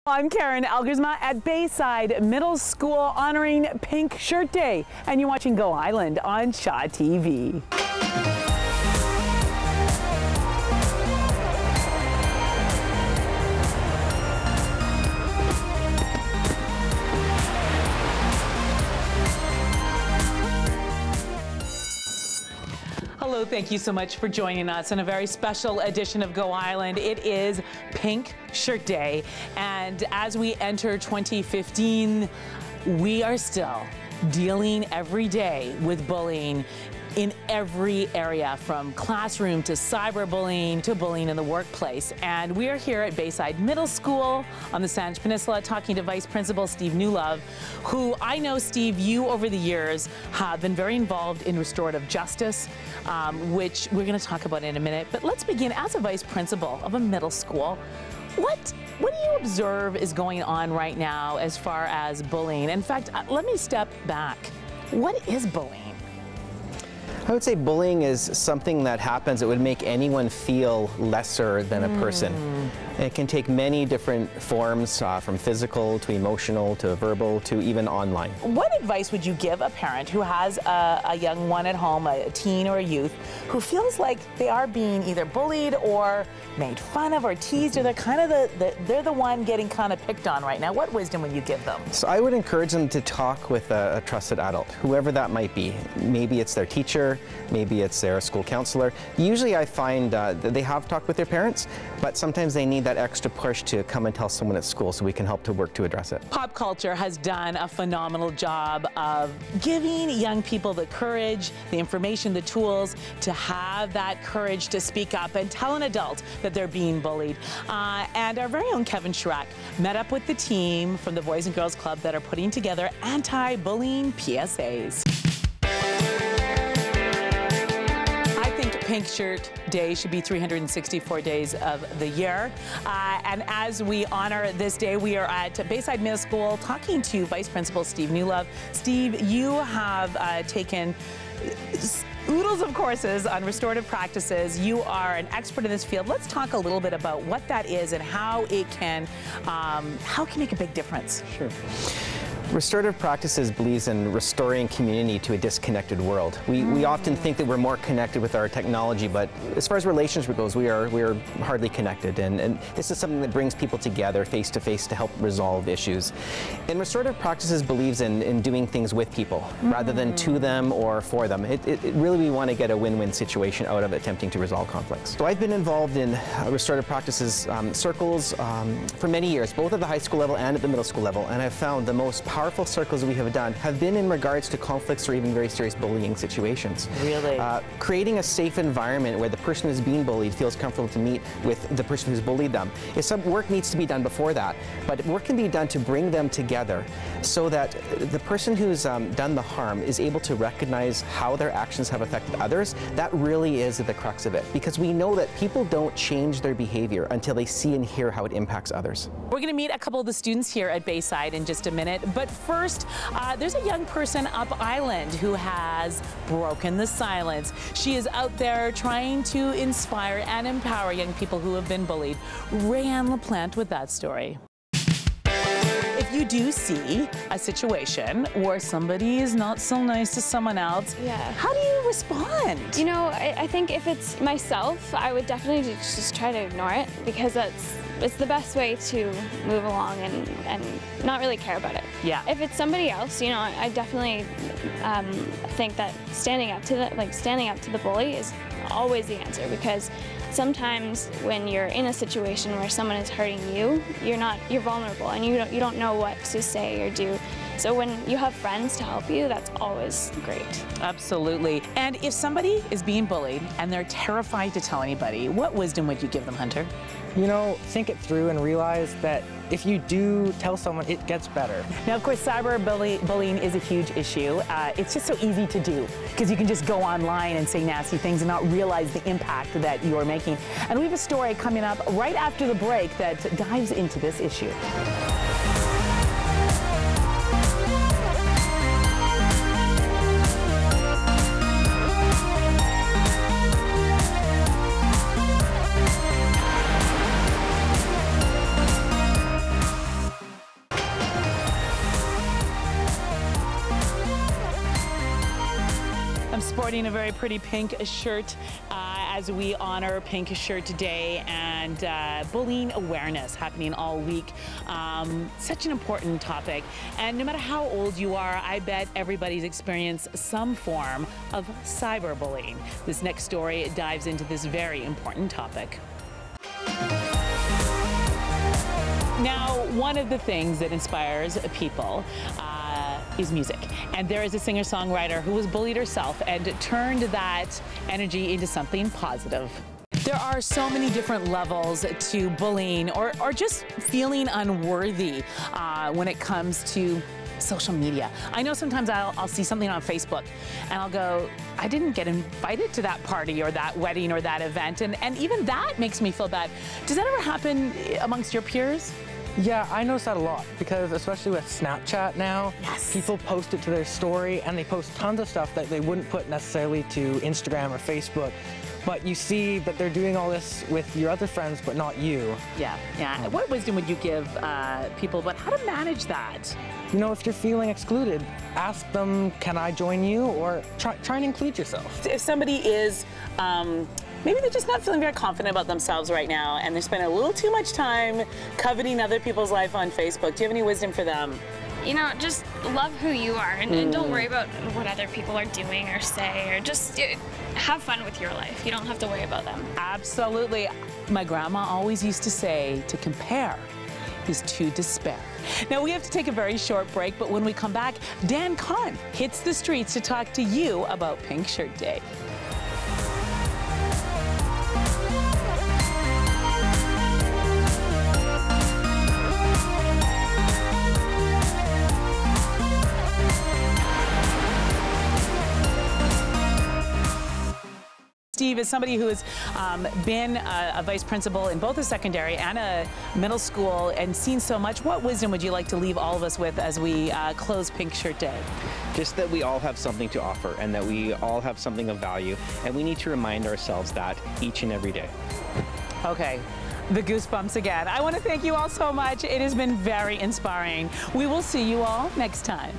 I'm Karen Elgersma at Bayside Middle School honoring Pink Shirt Day, and you're watching Go Island on ShawTV. Hello, thank you so much for joining us on a very special edition of Go Island. It is Pink Shirt Day, and as we enter 2015, we are still dealing every day with bullying in every area, from classroom to cyberbullying to bullying in the workplace. And we are here at Bayside Middle School on the Saanich Peninsula talking to Vice Principal Steve Newlove, who I know, Steve, you over the years have been very involved in restorative justice, which we're going to talk about in a minute. But let's begin. As a Vice Principal of a middle school, what do you observe is going on right now as far as bullying? In fact, let me step back. What is bullying? I would say bullying is something that happens that would make anyone feel lesser than a person. It can take many different forms, from physical to emotional to verbal to even online. What advice would you give a parent who has a young one at home, a teen or a youth, who feels like they are being either bullied or made fun of or teased, or they're kind of they're the one getting kind of picked on right now? What wisdom would you give them? So I would encourage them to talk with a trusted adult, whoever that might be. Maybe it's their teacher, maybe it's their school counselor. Usually I find that they have talked with their parents, but sometimes they need that extra push to come and tell someone at school so we can help to work to address it. Pop culture has done a phenomenal job of giving young people the courage, the information, the tools to have that courage to speak up and tell an adult that they're being bullied. And our very own Kevin Schreck met up with the team from the Boys and Girls Club that are putting together anti-bullying PSAs. Pink Shirt Day should be 364 days of the year. And as we honor this day, we are at Bayside Middle School talking to Vice Principal Steve Newlove. Steve, you have taken oodles of courses on restorative practices. You are an expert in this field. Let's talk a little bit about what that is and how it can make a big difference. Sure. Restorative practices believes in restoring community to a disconnected world. We often think that we're more connected with our technology, but as far as relationship goes, we are hardly connected. And this is something that brings people together face to face to help resolve issues. And restorative practices believes in doing things with people rather than to them or for them. Really, we want to get a win-win situation out of attempting to resolve conflicts. So I've been involved in restorative practices circles for many years, both at the high school level and at the middle school level, and I've found the most powerful circles we have done have been in regards to conflicts or even very serious bullying situations. Really? Creating a safe environment where the person who's being bullied feels comfortable to meet with the person who's bullied them. Some work needs to be done before that, but work can be done to bring them together so that the person who's done the harm is able to recognize how their actions have affected others. That really is the crux of it, because we know that people don't change their behavior until they see and hear how it impacts others. We're going to meet a couple of the students here at Bayside in just a minute, but first, there's a young person up island who has broken the silence. She is out there trying to inspire and empower young people who have been bullied. Rayanne LaPlante with that story. If you do see a situation where somebody is not so nice to someone else, how do you respond? You know, I think if it's myself, I would definitely just try to ignore it, because it's the best way to move along and not really care about it. Yeah. If it's somebody else, you know, I definitely think that standing up to the bully is always the answer, because sometimes when you're in a situation where someone is hurting you, you're vulnerable and you don't know what to say or do. So when you have friends to help you, that's always great. Absolutely. And if somebody is being bullied and they're terrified to tell anybody, what wisdom would you give them, Hunter? You know, think it through and realize that if you do tell someone, it gets better. Now, of course, cyberbullying is a huge issue. It's just so easy to do, because you can just go online and say nasty things and not realize the impact that you're making. And we have a story coming up right after the break that dives into this issue. sporting a very pretty pink shirt as we honor Pink Shirt Day and bullying awareness happening all week. Such an important topic. And no matter how old you are, I bet everybody's experienced some form of cyberbullying. This next story dives into this very important topic. Now, one of the things that inspires people is music. And there is a singer-songwriter who was bullied herself and turned that energy into something positive. There are so many different levels to bullying or just feeling unworthy when it comes to social media. I know sometimes I'll see something on Facebook and I'll go, I didn't get invited to that party or that wedding or that event, and even that makes me feel bad. Does that ever happen amongst your peers? Yeah, I notice that a lot because especially with Snapchat now, Yes. people post it to their story and they post tons of stuff that they wouldn't put necessarily to Instagram or Facebook. But you see that they're doing all this with your other friends, but not you. Yeah. What wisdom would you give people about how to manage that? You know, if you're feeling excluded, ask them, can I join you? Or try and include yourself. If somebody is, maybe they're just not feeling very confident about themselves right now and they're spending a little too much time coveting other people's life on Facebook, do you have any wisdom for them? You know, just love who you are and don't worry about what other people are doing or say, or just have fun with your life. You don't have to worry about them. Absolutely. My grandma always used to say, to compare is to despair. Now we have to take a very short break, but when we come back, Dan Kahn hits the streets to talk to you about Pink Shirt Day. Steve is somebody who has been a vice principal in both a secondary and a middle school and seen so much. What wisdom would you like to leave all of us with as we close Pink Shirt Day? Just that we all have something to offer and that we all have something of value, and we need to remind ourselves that each and every day. Okay. The goosebumps again. I want to thank you all so much. It has been very inspiring. We will see you all next time.